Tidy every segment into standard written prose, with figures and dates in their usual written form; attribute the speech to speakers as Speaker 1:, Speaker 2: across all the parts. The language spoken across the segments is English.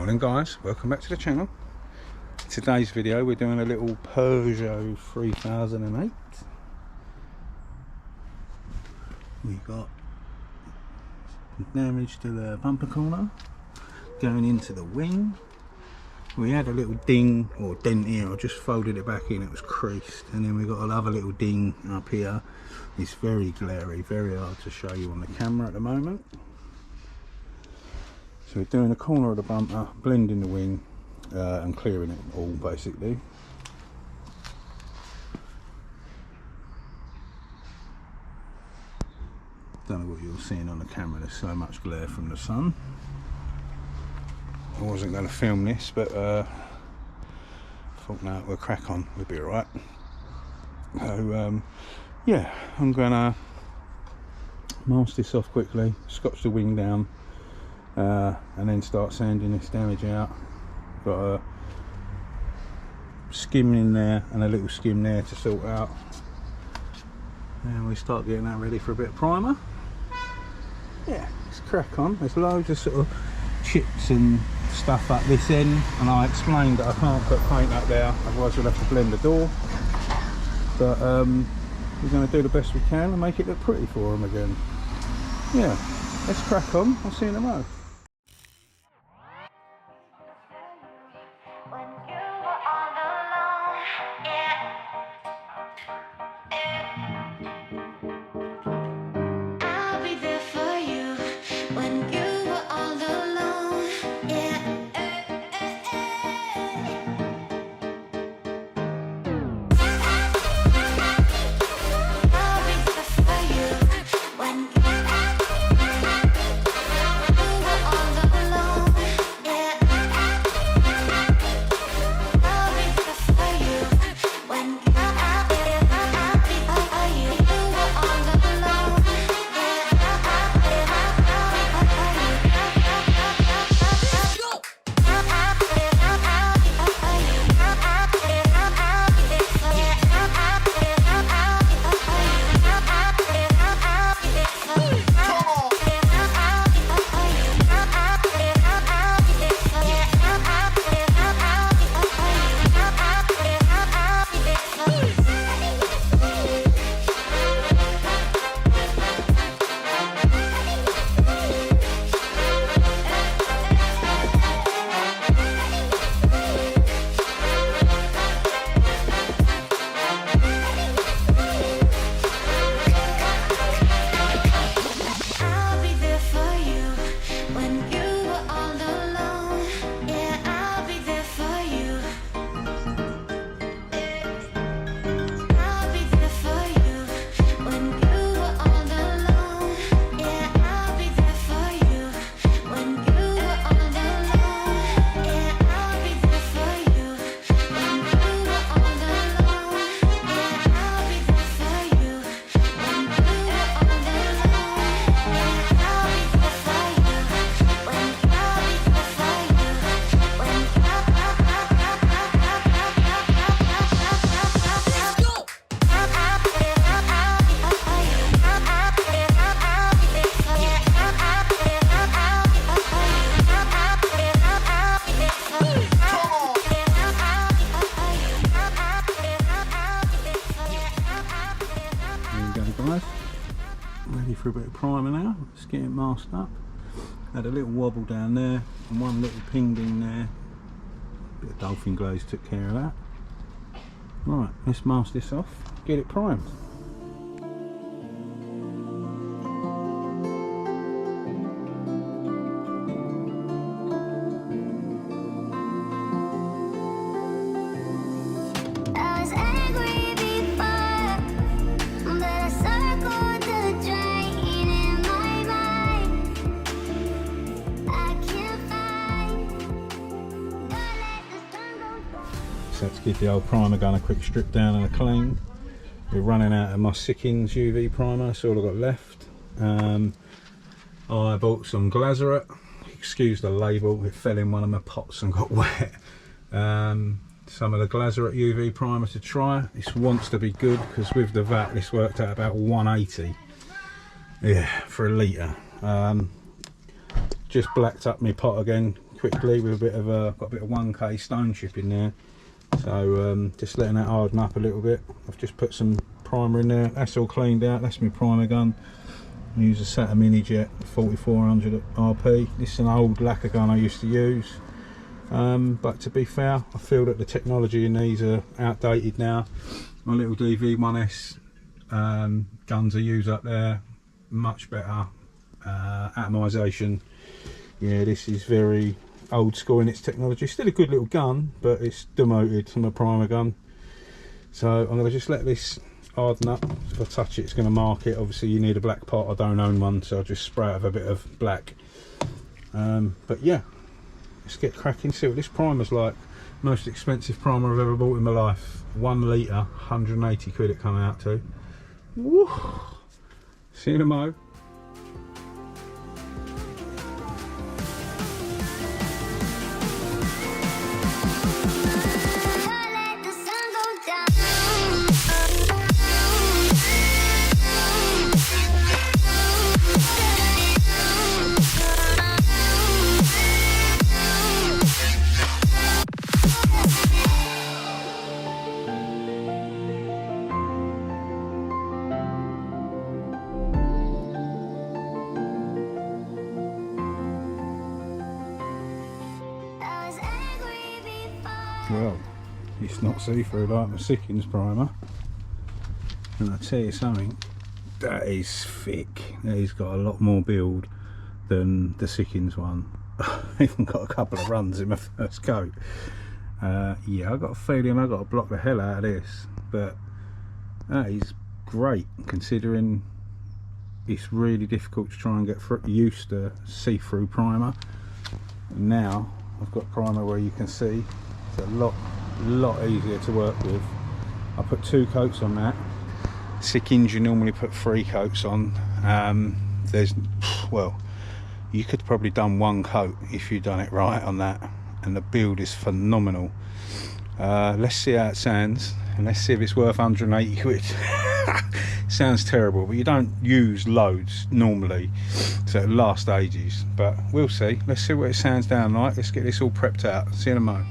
Speaker 1: Morning guys, welcome back to the channel. Today's video we're doing a little Peugeot 3008. We got damage to the bumper corner going into the wing. We had a little ding or dent here. I just folded it back in, it was creased, and then we got another little ding up here. It's very glary, very hard to show you on the camera at the moment. So we're doing the corner of the bumper, blending the wing and clearing it all basically. Don't know what you're seeing on the camera, there's so much glare from the sun. I wasn't going to film this, but I thought no, we'll crack on, we'll be alright. So yeah, I'm going to mask this off quickly, scotch the wing down, and then start sanding this damage out. Got a skim in there and a little skim there to sort out, and we start getting that ready for a bit of primer. Yeah, let's crack on. There's loads of sort of chips and stuff up this end, and I explained that I can't put paint up there, otherwise we'll have to blend the door, but we're going to do the best we can and make it look pretty for them again. Yeah, let's crack on. I'll see you in a moment. Ready for a bit of primer now. Let's get it masked up. Had a little wobble down there and one little ping ding there. Bit of dolphin glaze took care of that. Right, let's mask this off, get it primed. Let's give the old primer gun a quick strip down and a clean. We're running out of my Sickins UV primer, that's all I've got left. I bought some Glazerate, excuse the label, it fell in one of my pots and got wet. Some of the Glazerate UV primer to try. This wants to be good because with the VAT this worked out about 180, yeah, for a litre. Just blacked up my pot again quickly with a bit of got a bit of 1K stone chip in there, so just letting that harden up a little bit. I've just put some primer in there. That's all cleaned out. That's my primer gun. I use a Saturn Mini Jet 4400 RP. This is an old lacquer gun I used to use, but to be fair, I feel that the technology in these are outdated now. My little DV1S guns I use up there, much better atomisation. Yeah, this is very old school in its technology. Still a good little gun, but it's demoted from a primer gun. So I'm going to just let this harden up. If I touch it, it's going to mark it. Obviously you need a black pot. I don't own one, so I'll just spray it with a bit of black. But yeah, let's get cracking, see what this primer's like. Most expensive primer I've ever bought in my life. 1 litre, 180 quid it come out to. Woo! See you in a mo. Well, it's not see-through like the Sickins primer, and I tell you something, that is thick. He's got a lot more build than the Sickins one. I even got a couple of runs in my first coat. Yeah, I got a feeling I got to block the hell out of this, but that is great considering it's really difficult to try and get used to see-through primer. And now I've got primer where you can see. It's a lot easier to work with. I put 2 coats on that. Sickins you normally put 3 coats on. Well, you could probably done 1 coat if you'd done it right on that, and the build is phenomenal. Let's see how it sounds, and let's see if it's worth 180 quid. Sounds terrible, but you don't use loads normally, so it'll last ages, but we'll see. Let's see what it sounds down like. Let's get this all prepped out. See you in a mo.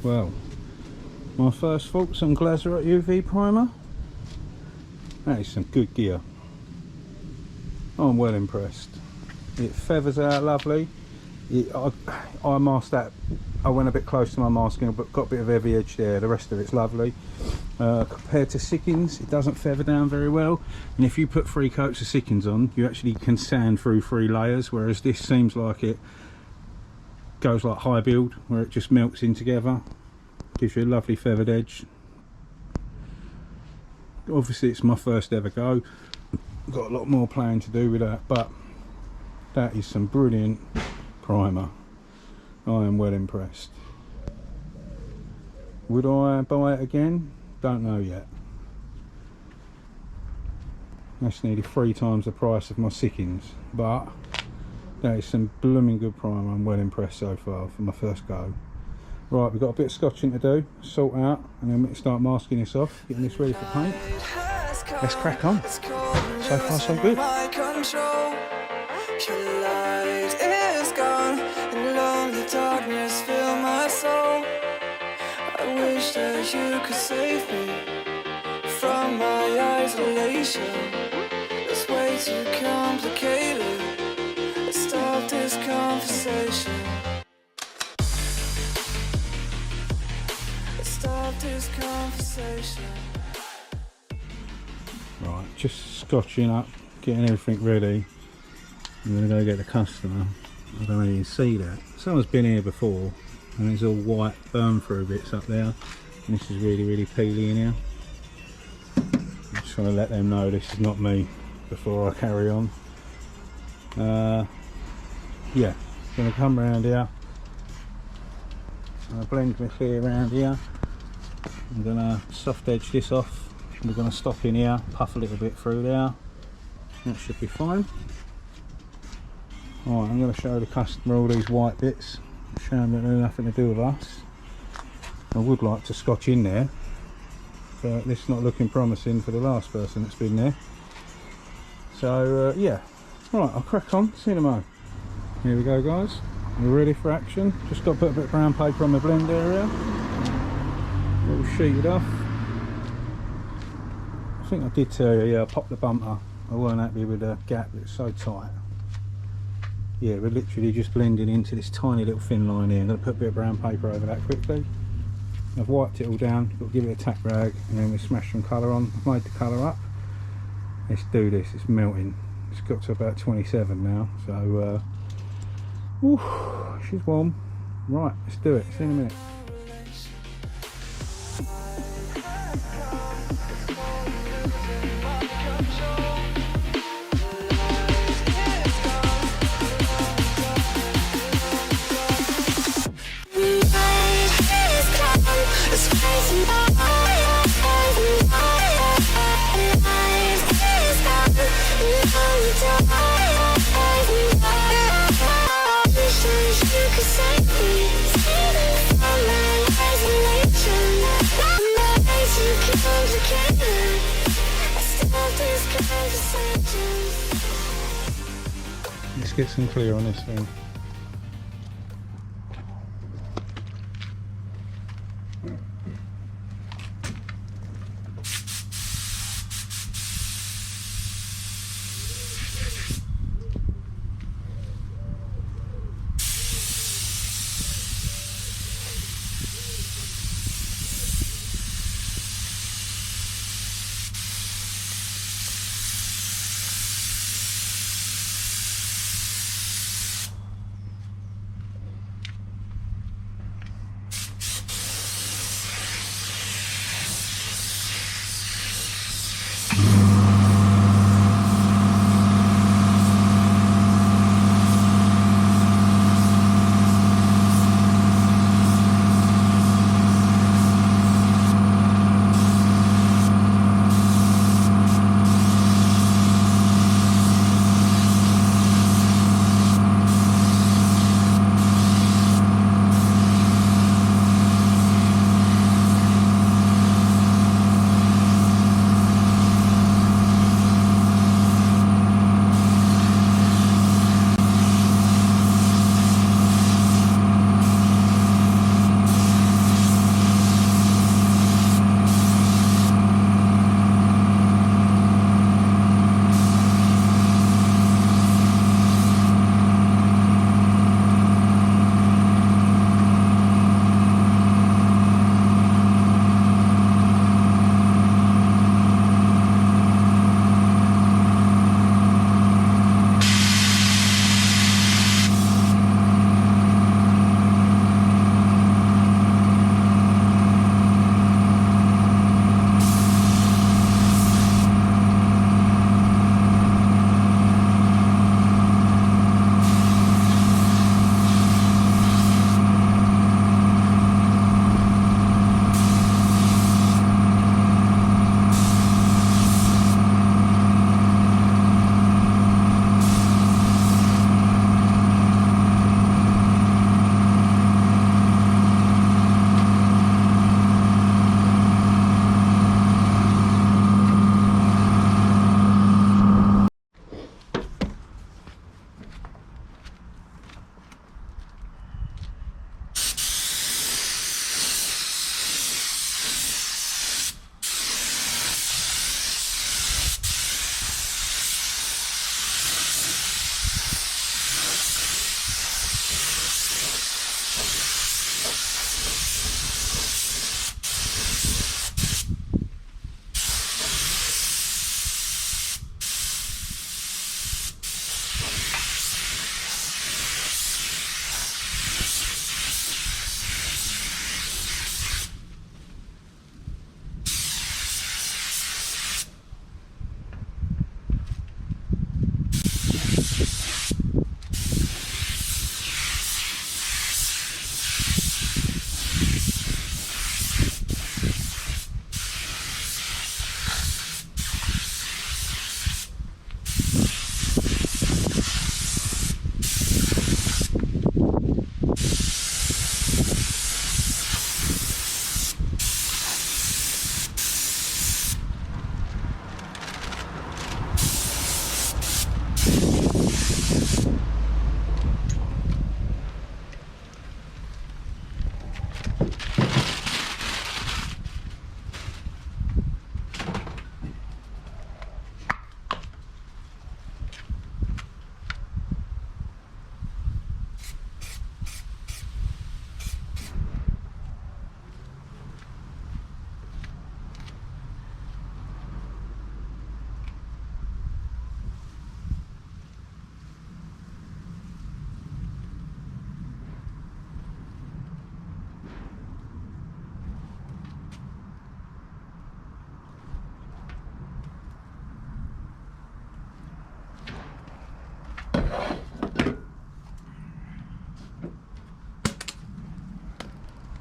Speaker 1: Well, my first thoughts on Glazerot UV primer. That is some good gear. I'm well impressed. It feathers out lovely. I masked that. I went a bit close to my masking, but got a bit of heavy edge there. The rest of it's lovely. Compared to Sickins, it doesn't feather down very well. And if you put 3 coats of Sickins on, you actually can sand through 3 layers, whereas this seems like it goes like high build, where it just melts in together. Gives you a lovely feathered edge. Obviously it's my first ever go. Got a lot more playing to do with that, but that is some brilliant primer. I am well impressed. Would I buy it again? Don't know yet. That's nearly 3 times the price of my Sickins, but that is some blooming good primer. I'm well impressed so far for my first go. Right, we've got a bit of scotching to do, sort out, and then we can start masking this off, getting this ready for paint. Let's crack on. So far so good.
Speaker 2: Your light is gone, and lonely darkness fill my soul. I wish that you could save me from my isolation. It's way too complicated. Let's stop this conversation. Let's stop this conversation.
Speaker 1: Right, just scotching up, getting everything ready. I'm going to go get the customer. I don't know if you can see that. Someone's been here before and it's all white burn through bits up there. And this is really, really peely in here. I'm just trying to let them know this is not me before I carry on. Yeah, going to come around here. I'm going to blend my clear around here. I'm going to soft edge this off. We're going to stop in here, puff a little bit through there. That should be fine. Alright, I'm going to show the customer all these white bits, show them that they're nothing to do with us. I would like to scotch in there, but this is not looking promising for the last person that's been there. So yeah, right, I'll crack on, see you in a moment. Here we go guys, we're ready for action. Just got to put a bit of brown paper on the blend area, a little sheeted off. I think I did tell you, yeah, I popped the bumper. I weren't happy with the gap, it's so tight. Yeah, we're literally just blending into this tiny little thin line here. I'm going to put a bit of brown paper over that quickly. I've wiped it all down, got to give it a tack rag, and then we smash some colour on. I've made the colour up. Let's do this, it's melting. It's got to about 27 now, so she's warm. Right, let's do it, see you in a minute. Let's get some clear on this thing.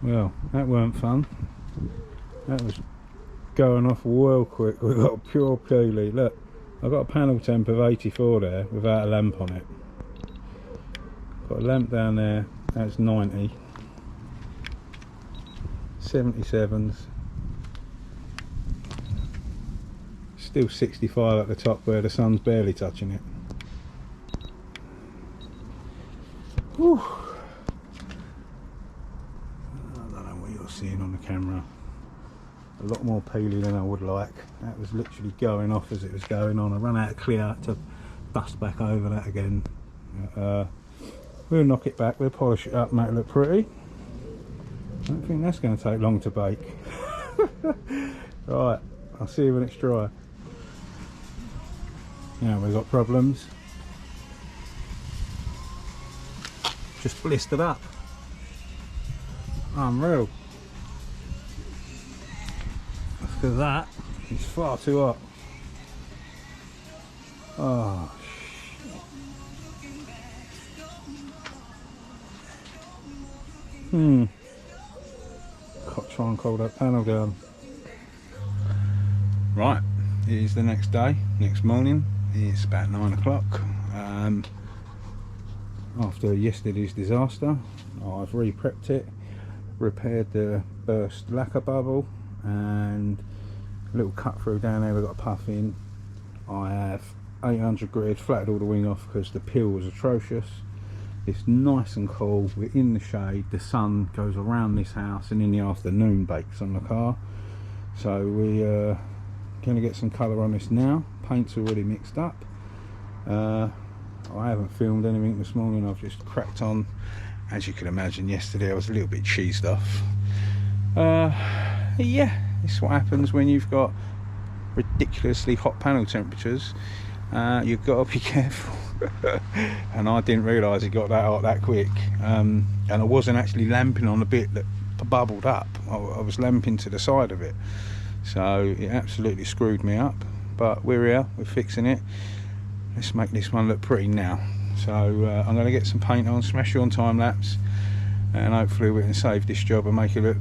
Speaker 1: Well, that weren't fun. That was going off well quick. We've got pure peely. Look, I've got a panel temp of 84 there without a lamp on it. Got a lamp down there, that's 90. 77s. Still 65 at the top where the sun's barely touching it. Whew. I don't know what you're seeing on the camera. A lot more peely than I would like. That was literally going off as it was going on. I run out of clear to dust back over that again. We'll knock it back, we'll polish it up, make it look pretty. I don't think that's going to take long to bake. Right, I'll see you when it's dry. Now we've got problems. Just blistered up. Unreal. Because that is far too hot. Oh shit. Got to try and cool that panel down. Right, it is the next day, next morning. It's about 9 o'clock. After yesterday's disaster, I've re-prepped it, repaired the burst lacquer bubble, and a little cut through down there. We've got a puff in. I have 800 grit, flattened all the wing off because the peel was atrocious. It's nice and cool, we're in the shade, the sun goes around this house and in the afternoon bakes on the car. So we're going to get some colour on this now. Paint's already mixed up. I haven't filmed anything this morning, I've just cracked on. As you can imagine, yesterday I was a little bit cheesed off. Yeah, it's what happens when you've got ridiculously hot panel temperatures. You've got to be careful. And I didn't realise it got that hot that quick. And I wasn't actually lamping on the bit that bubbled up. I was lamping to the side of it. So it absolutely screwed me up. But we're here, we're fixing it. Let's make this one look pretty now. So I'm going to get some paint on, smash you on time lapse, and hopefully we can save this job and make it look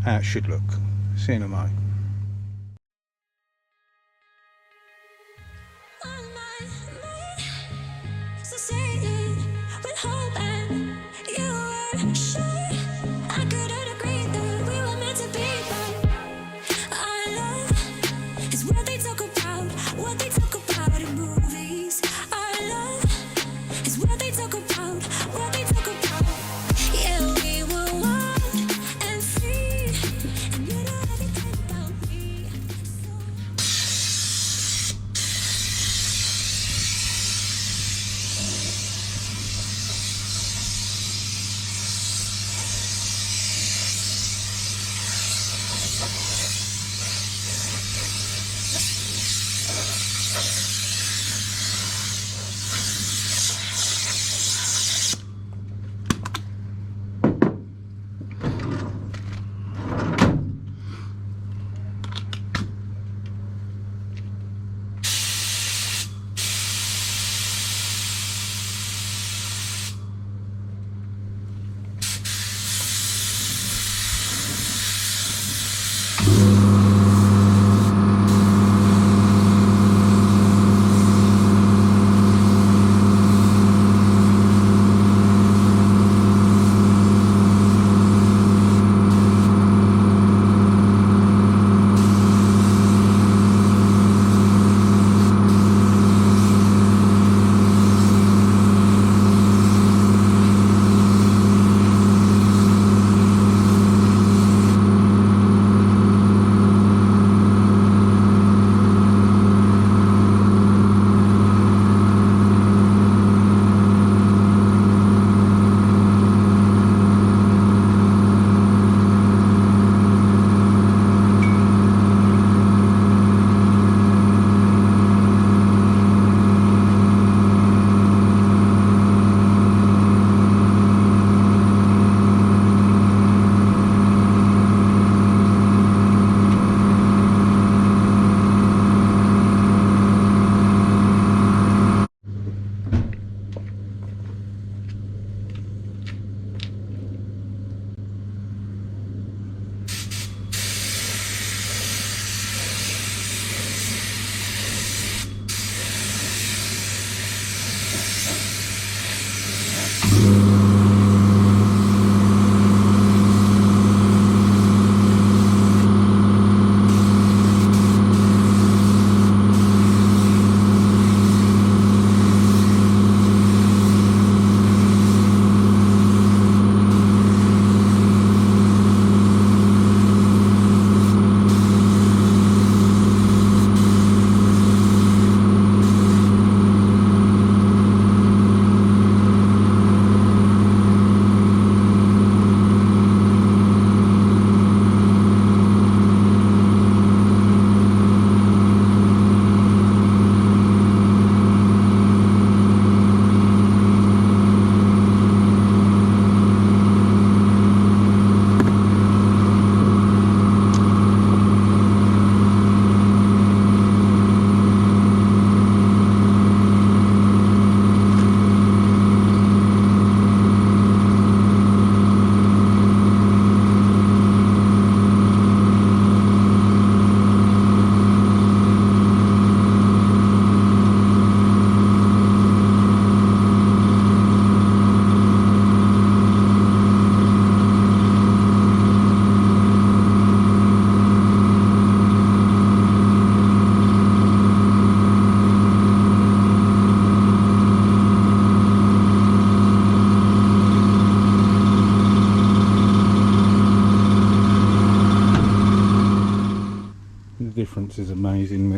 Speaker 1: how it should look. See you in a moment.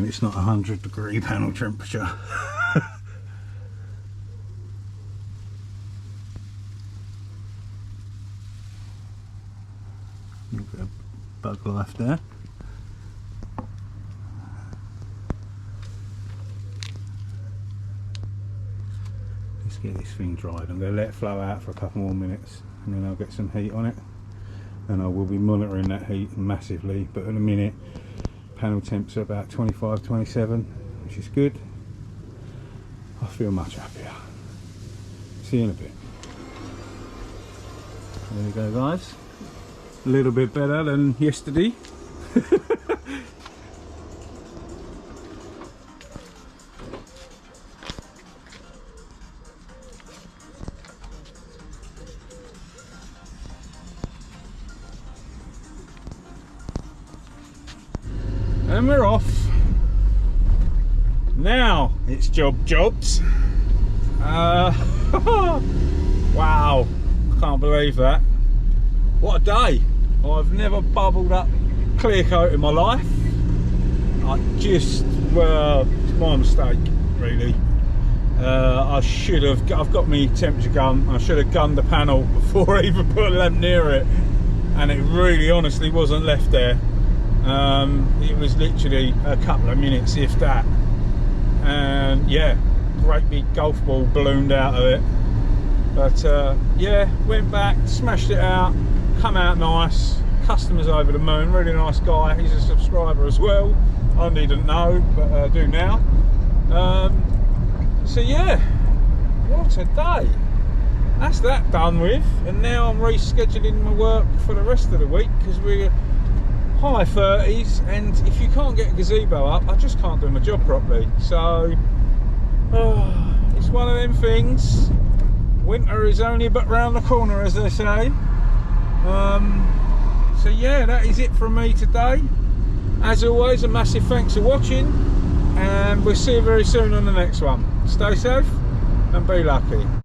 Speaker 1: when it's not 100-degree panel temperature. A bit of bug life there. Let's get this thing dried. I'm going to let it flow out for a couple more minutes and then I'll get some heat on it, and I will be monitoring that heat massively. But in a minute, panel temps are about 25, 27, which is good. I feel much happier. See you in a bit. There we go, guys. A little bit better than yesterday. And we're off. Now it's jobs. Wow, can't believe that. What a day. I've never bubbled up clear coat in my life. Well, it's my mistake really. I've got my temperature gun. I should have gunned the panel before I even put a lamp near it, and it really honestly wasn't left there. It was literally a couple of minutes, if that, and yeah, great big golf ball ballooned out of it. But yeah, went back, smashed it out, come out nice. Customer's over the moon, really nice guy. He's a subscriber as well. I didn't know, but I do now. So yeah, what a day. That's that done with, and now I'm rescheduling my work for the rest of the week because we're high 30s, and if you can't get a gazebo up, I just can't do my job properly. So it's one of them things. Winter is only but round the corner, as they say. So yeah, that is it from me today. As always, a massive thanks for watching, and we'll see you very soon on the next one. Stay safe and be lucky.